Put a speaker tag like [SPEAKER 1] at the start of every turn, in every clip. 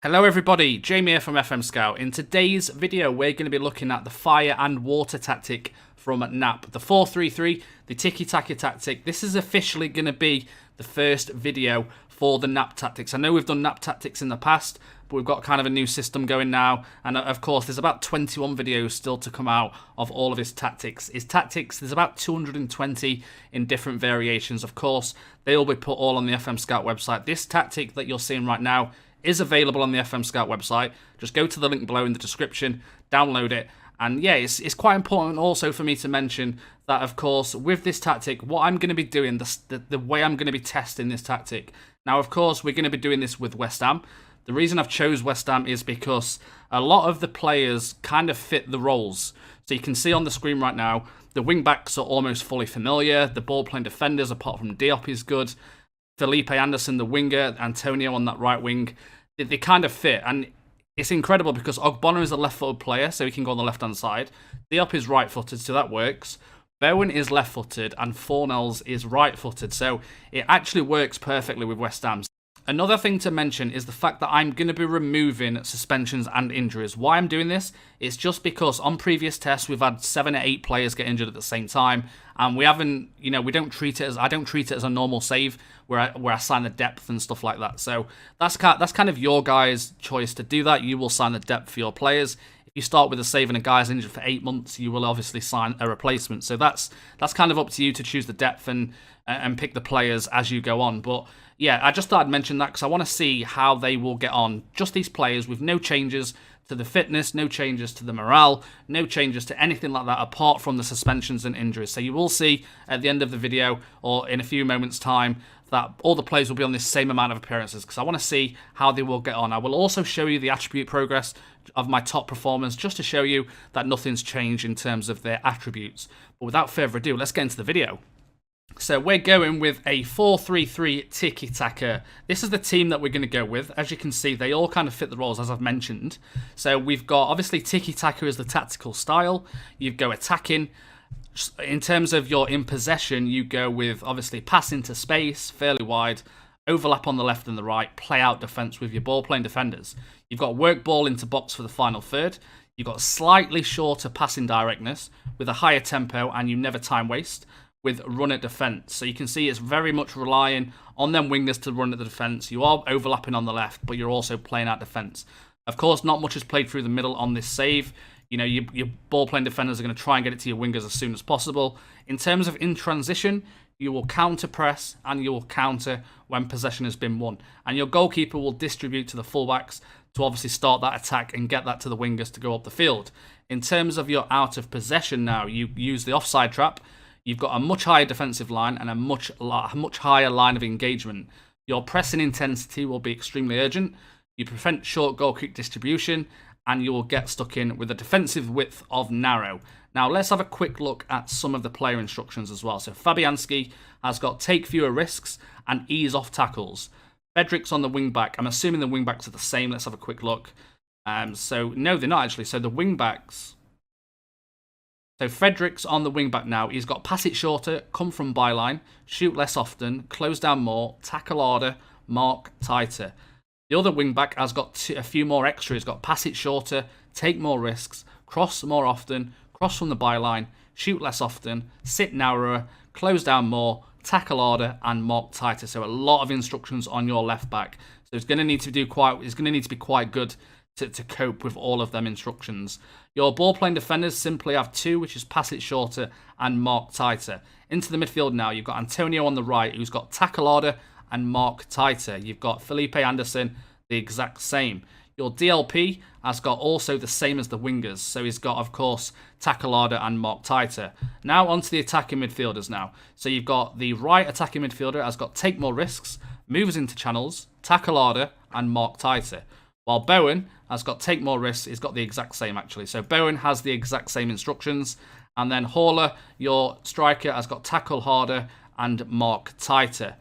[SPEAKER 1] Hello everybody, Jamie here from FMSCOUT. In today's video we're going to be looking at the fire and water tactic from Knap. The 4-3-3, the tiki-taka tactic. This is officially going to be the first video for the Knap tactics. I know we've done Knap tactics in the past, but we've got kind of a new system going now. And of course there's about 21 videos still to come out of all of his tactics. His tactics, there's about 220 in different variations. Of course, they will be put all on the FMSCOUT website. This tactic that you're seeing right now is available on the FMSCOUT website. Just go to the link below in the description, download it, and yeah, it's quite important also for me to mention that, of course, with this tactic, what I'm going to be doing, the way I'm going to be testing this tactic. Now, of course, we're going to be doing this with West Ham. The reason I've chose West Ham is because a lot of the players kind of fit the roles. So you can see on the screen right now, the wing-backs are almost fully familiar. The ball-playing defenders, apart from Diop, is good. Felipe Anderson, the winger, Antonio on that right wing, they kind of fit. And it's incredible because Ogbonna is a left-footed player, so he can go on the left-hand side. Diop is right-footed, so that works. Bowen is left-footed, and Fornells is right-footed, so it actually works perfectly with West Ham. Another thing to mention is the fact that I'm going to be removing suspensions and injuries. Why I'm doing this is just because on previous tests we've had 7 or 8 players get injured at the same time, and we haven't, we don't treat it as I don't treat it as a normal save where I sign the depth and stuff like that. So that's kind of your guys' choice to do that. You will sign the depth for your players. If you start with a save and a guy's injured for 8 months, you will obviously sign a replacement. So that's kind of up to you to choose the depth and pick the players as you go on. But yeah, I just thought I'd mention that because I want to see how they will get on. Just these players with no changes to the fitness, no changes to the morale, no changes to anything like that apart from the suspensions and injuries. So you will see at the end of the video or in a few moments' time that all the players will be on this same amount of appearances because I want to see how they will get on. I will also show you the attribute progress of my top performers just to show you that nothing's changed in terms of their attributes. But without further ado, let's get into the video. So we're going with a 4-3-3 tiki-taka. This is the team that we're going to go with. As you can see, they all kind of fit the roles, as I've mentioned. So we've got, obviously, tiki-taka is the tactical style. You go attacking. In terms of your in possession, you go with, obviously, pass into space, fairly wide, overlap on the left and the right, play out defence with your ball-playing defenders. You've got work ball into box for the final third. You've got slightly shorter passing directness with a higher tempo, and you never time waste with run at defence. So you can see it's very much relying on them wingers to run at the defence. You are overlapping on the left, but you're also playing out defence. Of course, not much is played through the middle on this save. Your ball-playing defenders are going to try and get it to your wingers as soon as possible. In terms of in transition, you will counter-press and you will counter when possession has been won. And your goalkeeper will distribute to the fullbacks to obviously start that attack and get that to the wingers to go up the field. In terms of your out of possession now, you use the offside trap. You've got a much higher defensive line and a much higher line of engagement. Your pressing intensity will be extremely urgent. You prevent short goal kick distribution, and you will get stuck in with a defensive width of narrow. Now, let's have a quick look at some of the player instructions as well. So, Fabianski has got take fewer risks and ease off tackles. Fedric's on the wing-back. I'm assuming the wing-backs are the same. Let's have a quick look. So, no, they're not actually. So, the wing-backs... So Frederick's on the wing-back now. He's got pass it shorter, come from byline, shoot less often, close down more, tackle harder, mark tighter. The other wing-back has got a few more extra. He's got pass it shorter, take more risks, cross more often, cross from the byline, shoot less often, sit narrower, close down more, tackle harder, and mark tighter. So a lot of instructions on your left-back. So he's going to need to be quite good to cope with all of them instructions. Your ball-playing defenders simply have 2, which is pass it shorter and mark tighter. Into the midfield now, you've got Antonio on the right, who's got tackle harder and mark tighter. You've got Felipe Anderson, the exact same. Your DLP has got also the same as the wingers, so he's got, of course, tackle harder and mark tighter. Now onto the attacking midfielders now. So you've got the right attacking midfielder has got take more risks, moves into channels, tackle harder and mark tighter. While Bowen has got take more risks, he's got the exact same actually. So Bowen has the exact same instructions. And then Hauler, your striker, has got tackle harder and mark tighter.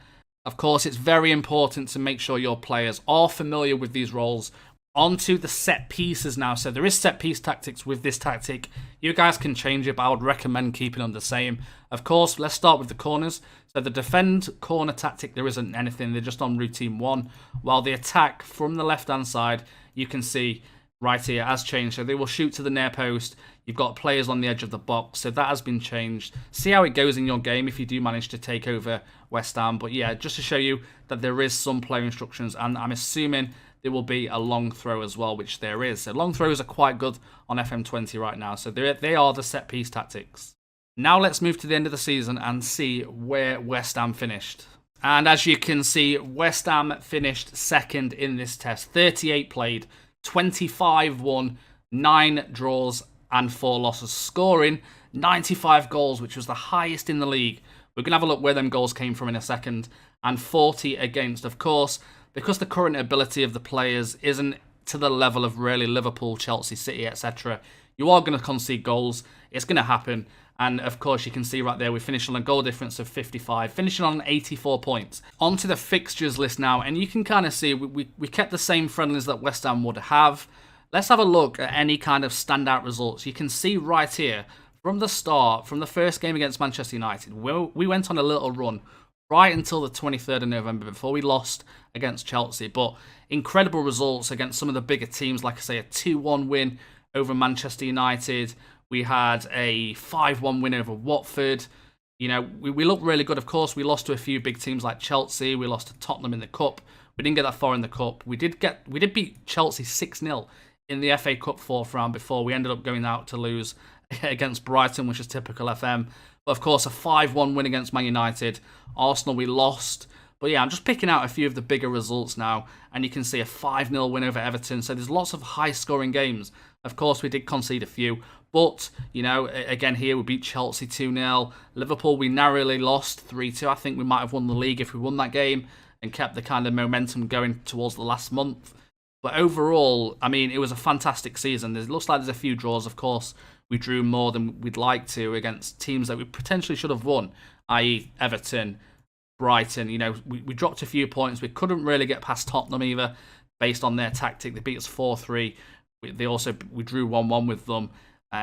[SPEAKER 1] Of course, it's very important to make sure your players are familiar with these roles Onto the set pieces now. So there is set piece tactics with this tactic. You guys can change it, but I would recommend keeping them the same. Of course, let's start with the corners. So the defend corner tactic, there isn't anything. They're just on routine 1. While the attack from the left-hand side, you can see right here has changed. So they will shoot to the near post. You've got players on the edge of the box. So that has been changed. See how it goes in your game if you do manage to take over West Ham. But yeah, just to show you that there is some player instructions. And I'm assuming there will be a long throw as well, which there is. So long throws are quite good on FM20 right now. So they are the set piece tactics. Now let's move to the end of the season and see where West Ham finished. And as you can see, West Ham finished second in this test. 38 played, 25 won, 9 draws and 4 losses, scoring 95 goals, which was the highest in the league. We're going to have a look where them goals came from in a second. And 40 against, of course, because the current ability of the players isn't to the level of really Liverpool, Chelsea, City, etc. You are going to concede goals. It's going to happen. And of course, you can see right there, we finished on a goal difference of 55, finishing on 84 points. On to the fixtures list now, and you can kind of see we kept the same friendlies that West Ham would have. Let's have a look at any kind of standout results. You can see right here, from the start, from the first game against Manchester United, we went on a little run right until the 23rd of November before we lost against Chelsea. But incredible results against some of the bigger teams, like I say, a 2-1 win over Manchester United. We had a 5-1 win over Watford. You know, we looked really good. Of course, we lost to a few big teams like Chelsea. We lost to Tottenham in the Cup. We didn't get that far in the Cup. We did beat Chelsea 6-0 in the FA Cup 4th round before we ended up going out to lose against Brighton, which is typical FM. But of course, a 5-1 win against Man United. Arsenal, we lost. But yeah, I'm just picking out a few of the bigger results now. And you can see a 5-0 win over Everton. So there's lots of high-scoring games. Of course, we did concede a few. But, you know, again here, we beat Chelsea 2-0. Liverpool, we narrowly lost 3-2. I think we might have won the league if we won that game and kept the kind of momentum going towards the last month. But overall, I mean, it was a fantastic season. It looks like there's a few draws, of course. We drew more than we'd like to against teams that we potentially should have won, i.e. Everton, Brighton. You know, we dropped a few points. We couldn't really get past Tottenham either, based on their tactic. They beat us 4-3. We drew 1-1 with them.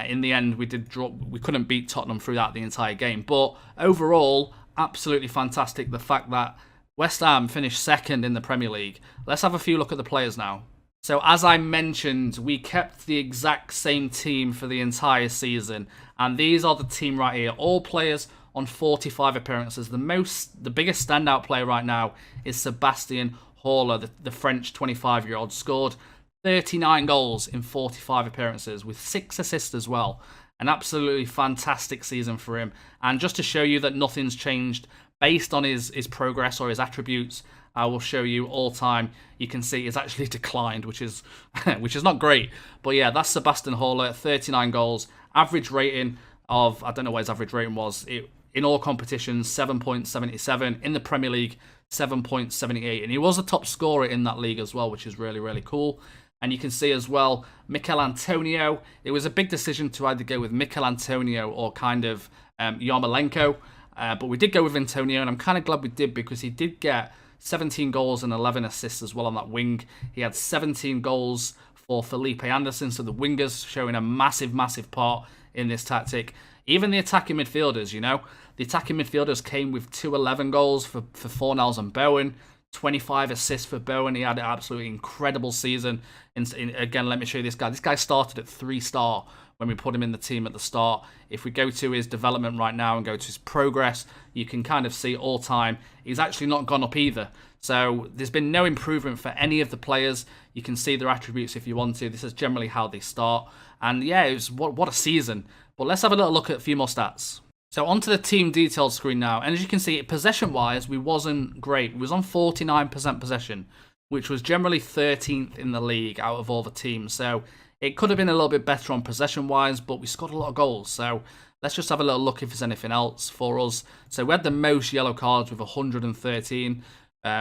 [SPEAKER 1] In the end, we couldn't beat Tottenham throughout the entire game. But overall, absolutely fantastic. The fact that West Ham finished second in the Premier League. Let's have a few look at the players now. So as I mentioned, we kept the exact same team for the entire season. And these are the team right here. All players on 45 appearances. The biggest standout player right now is Sebastian Haller, the French 25-year-old. Scored 39 goals in 45 appearances with 6 assists as well. An absolutely fantastic season for him. And just to show you that nothing's changed based on his progress or his attributes, I will show you all time. You can see it's actually declined, which is not great. But yeah, that's Sebastian Haller, 39 goals. Average rating of, I don't know what his average rating was. In all competitions, 7.77. In the Premier League, 7.78. And he was a top scorer in that league as well, which is really, really cool. And you can see as well, Mikel Antonio. It was a big decision to either go with Mikel Antonio or kind of Yarmolenko. But we did go with Antonio, and I'm kind of glad we did because he did get 17 goals and 11 assists as well on that wing. He had 17 goals for Felipe Anderson, so the wingers showing a massive, massive part in this tactic. Even the attacking midfielders, you know. The attacking midfielders came with 2-11 goals for Fornals and Bowen. 25 assists for Bowen. He had an absolutely incredible season. Again, let me show you this guy. This guy started at 3-star when we put him in the team at the start. If we go to his development right now and go to his progress, you can kind of see all time, he's actually not gone up either. So there's been no improvement for any of the players. You can see their attributes if you want to. This is generally how they start. And yeah, it was what a season. But let's have a little look at a few more stats. So onto the team details screen now. And as you can see, possession-wise, we wasn't great. We was on 49% possession, which was generally 13th in the league out of all the teams. So it could have been a little bit better on possession-wise, but we scored a lot of goals. So let's just have a little look if there's anything else for us. So we had the most yellow cards with 113,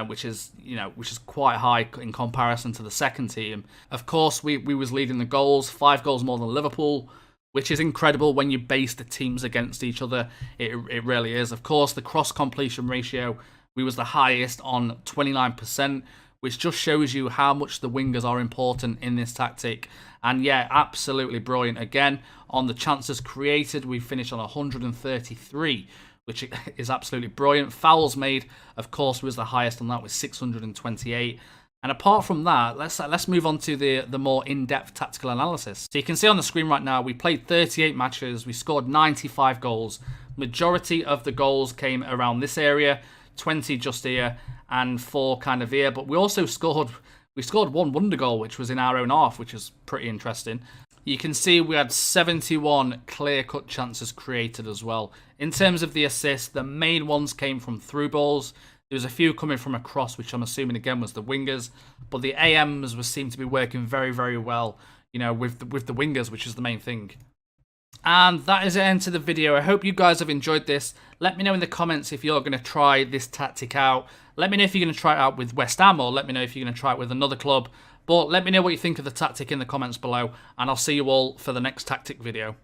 [SPEAKER 1] which is quite high in comparison to the second team. Of course, we was leading the goals, 5 goals more than Liverpool, which is incredible when you base the teams against each other. It really is. Of course, the cross completion ratio, we was the highest on 29%, which just shows you how much the wingers are important in this tactic. And yeah, absolutely brilliant. Again, on the chances created, we finished on 133, which is absolutely brilliant. Fouls made, of course, was the highest on that with 628. And apart from that, let's move on to the more in-depth tactical analysis. So you can see on the screen right now, we played 38 matches, we scored 95 goals. Majority of the goals came around this area, 20 just here, and 4 kind of here. But we also scored 1 wonder goal, which was in our own half, which is pretty interesting. You can see we had 71 clear-cut chances created as well. In terms of the assists, the main ones came from through balls. There was a few coming from across, which I'm assuming again was the wingers, but the AMs seemed to be working very, very well, you know, with the wingers, which is the main thing. And that is the end to the video. I hope you guys have enjoyed this. Let me know in the comments if you're going to try this tactic out. Let me know if you're going to try it out with West Ham, or let me know if you're going to try it with another club. But let me know what you think of the tactic in the comments below, and I'll see you all for the next tactic video.